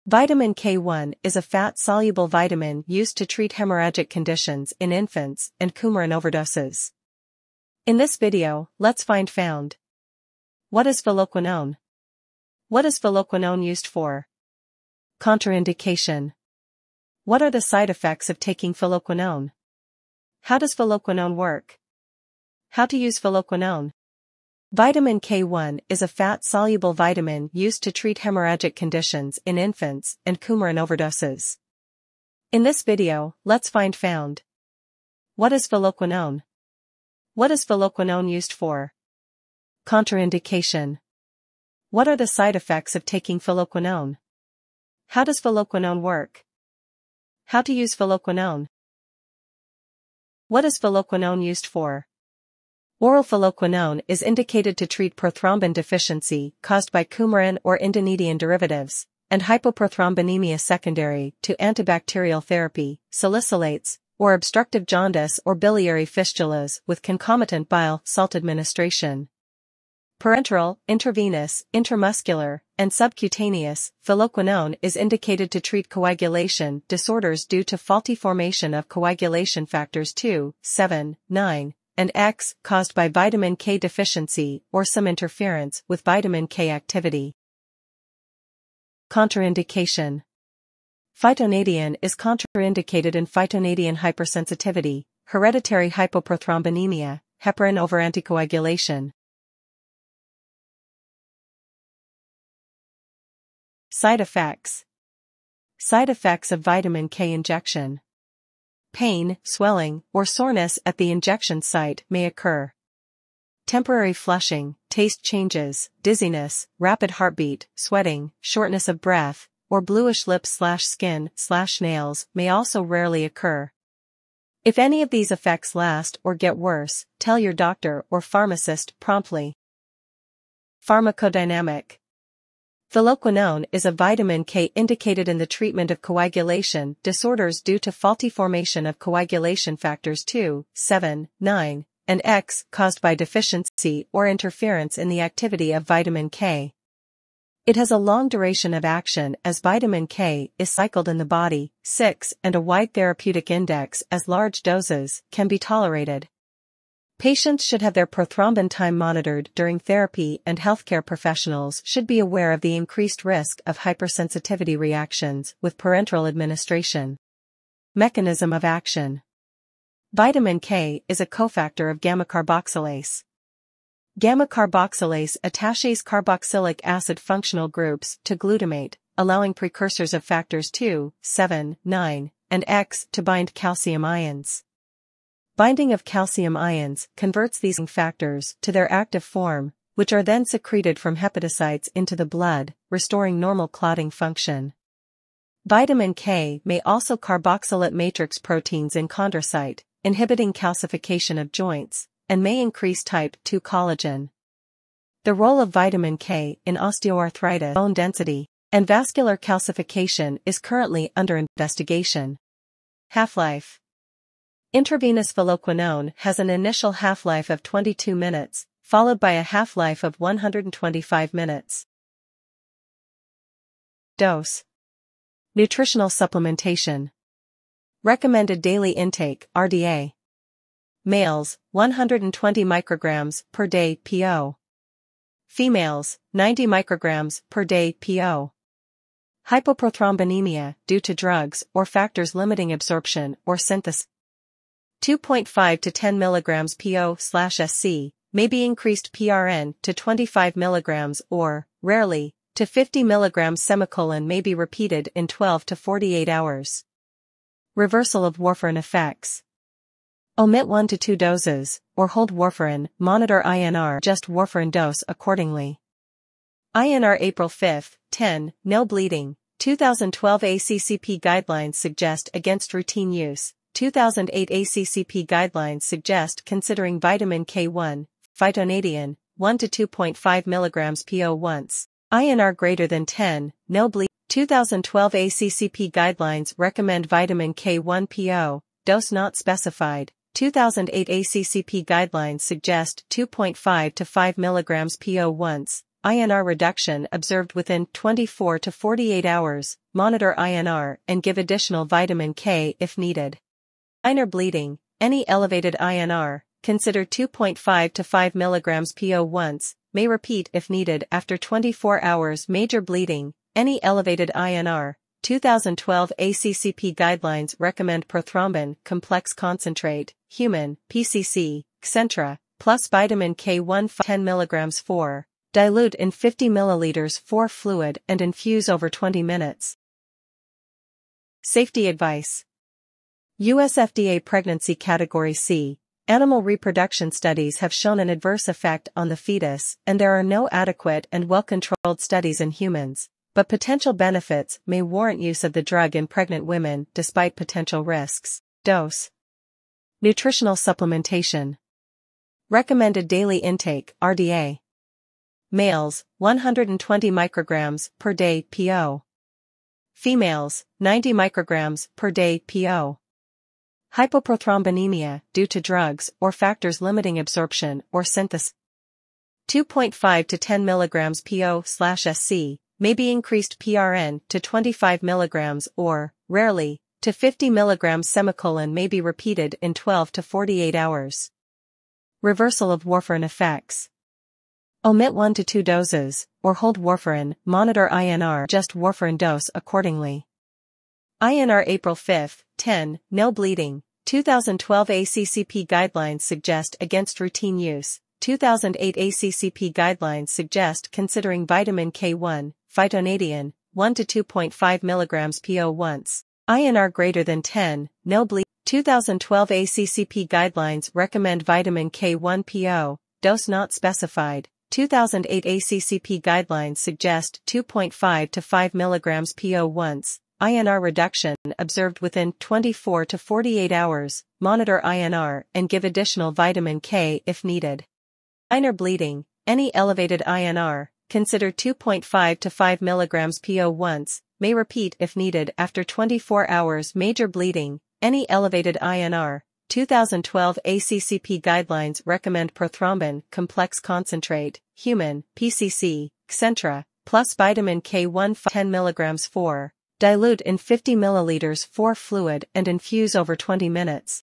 Vitamin K1 is a fat-soluble vitamin used to treat hemorrhagic conditions in infants and coumarin overdoses. In this video, let's found. What is phylloquinone? What is phylloquinone used for? Contraindication. What are the side effects of taking phylloquinone? How does phylloquinone work? How to use phylloquinone? Vitamin K1 is a fat-soluble vitamin used to treat hemorrhagic conditions in infants and coumarin overdoses. In this video, let's found. What is phylloquinone? What is phylloquinone used for? Contraindication. What are the side effects of taking phylloquinone? How does phylloquinone work? How to use phylloquinone? What is phylloquinone used for? Oral phylloquinone is indicated to treat prothrombin deficiency caused by coumarin or Phytonadione derivatives, and hypoprothrombinemia secondary to antibacterial therapy, salicylates, or obstructive jaundice or biliary fistulas with concomitant bile salt administration. Parenteral, intravenous, intramuscular, and subcutaneous, phylloquinone is indicated to treat coagulation disorders due to faulty formation of coagulation factors 2, 7, 9, and X caused by vitamin K deficiency or some interference with vitamin K activity. Contraindication. Phytonadione is contraindicated in Phytonadione hypersensitivity, hereditary hypoprothrombemia, heparin over anticoagulation. Side effects. Side effects of vitamin K injection. Pain, swelling, or soreness at the injection site may occur. Temporary flushing, taste changes, dizziness, rapid heartbeat, sweating, shortness of breath, or bluish lips/skin/nails may also rarely occur. If any of these effects last or get worse, tell your doctor or pharmacist promptly. Pharmacodynamic. Phylloquinone is a vitamin K indicated in the treatment of coagulation disorders due to faulty formation of coagulation factors 2, 7, 9, and X caused by deficiency or interference in the activity of vitamin K. It has a long duration of action as vitamin K is cycled in the body, 6, and a wide therapeutic index as large doses can be tolerated. Patients should have their prothrombin time monitored during therapy, and healthcare professionals should be aware of the increased risk of hypersensitivity reactions with parenteral administration. Mechanism of action. Vitamin K is a cofactor of gamma-carboxylase. Gamma-carboxylase attaches carboxylic acid functional groups to glutamate, allowing precursors of factors 2, 7, 9, and X to bind calcium ions. Binding of calcium ions converts these factors to their active form, which are then secreted from hepatocytes into the blood, restoring normal clotting function. Vitamin K may also carboxylate matrix proteins in chondrocyte, inhibiting calcification of joints, and may increase type 2 collagen. The role of vitamin K in osteoarthritis, bone density, and vascular calcification is currently under investigation. Half-life. Intravenous phylloquinone has an initial half-life of 22 minutes, followed by a half-life of 125 minutes. Dose. Nutritional supplementation. Recommended daily intake, RDA. Males, 120 micrograms per day PO. Females, 90 micrograms per day PO. Hypoprothrombinemia due to drugs or factors limiting absorption or synthesis. 2.5 to 10 mg PO/SC, may be increased PRN to 25 mg or, rarely, to 50 mg may be repeated in 12 to 48 hours. Reversal of warfarin effects. Omit 1 to 2 doses, or hold warfarin, monitor INR, adjust warfarin dose accordingly. INR April 5, 10, no bleeding, 2012 ACCP guidelines suggest against routine use. 2008 ACCP guidelines suggest considering vitamin K1, Phytonadione, 1 to 2.5 mg PO once. INR greater than 10, no bleed. 2012 ACCP guidelines recommend vitamin K1 PO, dose not specified. 2008 ACCP guidelines suggest 2.5 to 5 mg PO once. INR reduction observed within 24 to 48 hours, monitor INR and give additional vitamin K if needed. Minor bleeding, any elevated INR, consider 2.5 to 5 mg PO once, may repeat if needed after 24 hours. Major bleeding, any elevated INR, 2012 ACCP guidelines recommend prothrombin complex concentrate, human, PCC, etc., plus vitamin K1 10 mg 4, dilute in 50 ml 4 fluid and infuse over 20 minutes. Safety advice. US FDA Pregnancy Category C. Animal reproduction studies have shown an adverse effect on the fetus, and there are no adequate and well-controlled studies in humans, but potential benefits may warrant use of the drug in pregnant women despite potential risks. Dose. Nutritional supplementation. Recommended daily intake, RDA. Males, 120 micrograms per day PO. Females, 90 micrograms per day PO. Hypoprothrombemia due to drugs or factors limiting absorption or synthesis. 2.5 to 10 mg PO/SC may be increased PRN to 25 mg or, rarely, to 50 mg. May be repeated in 12 to 48 hours. Reversal of warfarin effects. Omit 1 to 2 doses, or hold warfarin, monitor INR, adjust warfarin dose accordingly. INR April 5, 10, no bleeding. 2012 ACCP guidelines suggest against routine use. 2008 ACCP guidelines suggest considering vitamin K1, Phytonadione, 1 to 2.5 mg PO once. INR greater than 10, no bleeding. 2012 ACCP guidelines recommend vitamin K1 PO, dose not specified. 2008 ACCP guidelines suggest 2.5 to 5 mg PO once. INR reduction observed within 24 to 48 hours, monitor INR and give additional vitamin K if needed. Minor bleeding, any elevated INR, consider 2.5 to 5 mg PO once, may repeat if needed after 24 hours. Major bleeding, any elevated INR, 2012 ACCP guidelines recommend prothrombin complex concentrate, human, PCC, etc., plus vitamin K1 10 mg 4. Dilute in 50 ml 4 fluid and infuse over 20 minutes.